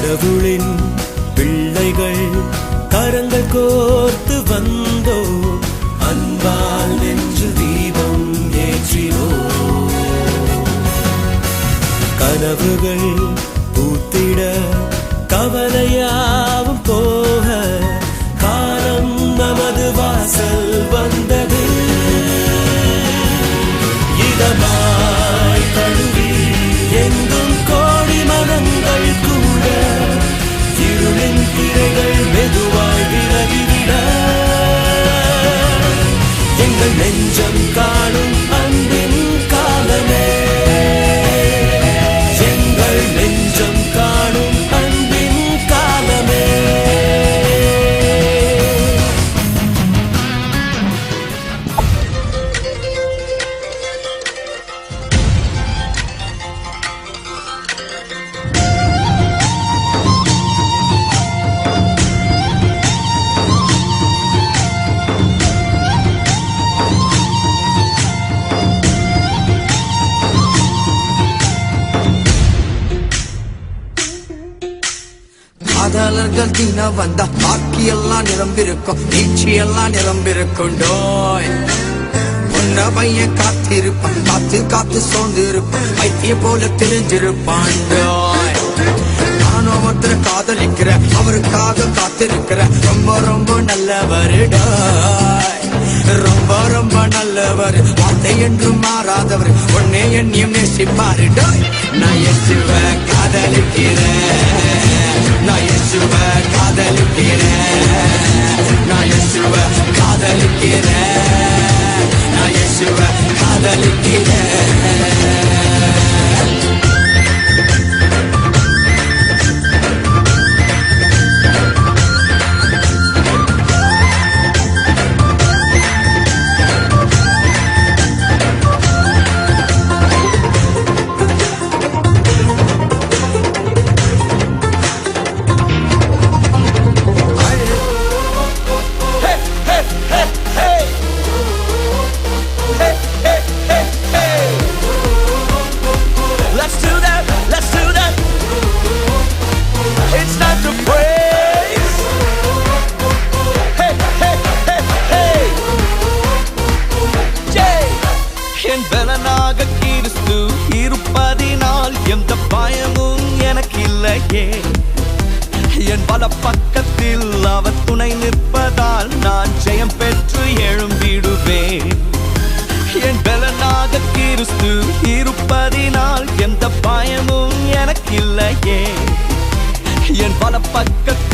கடவுளின் பிள்ளைகள் கரங்கள் கோர்த்து வந்தோ அன்பால் நெஞ்சு தீபம் ஏற்றினோ கனவுகள் பூத்திட கவலையாவும் போக காலம் நமது வாசல் வந்தது இதமாய் தழுவி எங்கும் கோடி மனங்கள் கூட இருளின் திரைகள் மெதுவாய் விலகிவிட எங்கள் நெஞ்சம் காணும் அன்பின் காலமே எங்கள் நெஞ்சம் காணும் அன்பின் காலமே காதலர்கள் தினம் வந்தா பாக்கி எல்லாம் நிரம்பிருக்கும் நீச்சி எல்லாம் நிரம்பிருக்குண்டோய் உன்ன பையன் காத்திருப்பான் காத்து காத்து சோர்ந்து இருப்பான் வைத்திய போல தெரிஞ்சிருப்பாண்டோய் நானும் ஒருத்தரை காதலிக்கிறேன் அவருக்காக காத்திருக்கிறேன் ரொம்ப ரொம்ப நல்லவருடாய் ரொம்ப ரொம்ப நல்லவர் வார்த்தை என்றும் மாறாதவர் உன்னே என்னையும் நேசிப்பாருடாய் நான் இயேசுவ காதலிக்கிறேன் நான் இயேசுவ காதலிக்கிறேன் நான் இயேசுவ காதலிக்கிறேன் நான் இயேசுவ காதலிக்கிறேன் எந்த பயமும் எனக்கு இல்லையே என் பல பக்கத்தில் அவர் துணை நிற்பதால் நான் ஜெயம் பெற்று எழும்பிடுவேன் என் பலனாக கிறிஸ்து இருப்பதினால் எந்த பயமும் எனக்கு இல்லையே என் பல பக்கத்தில்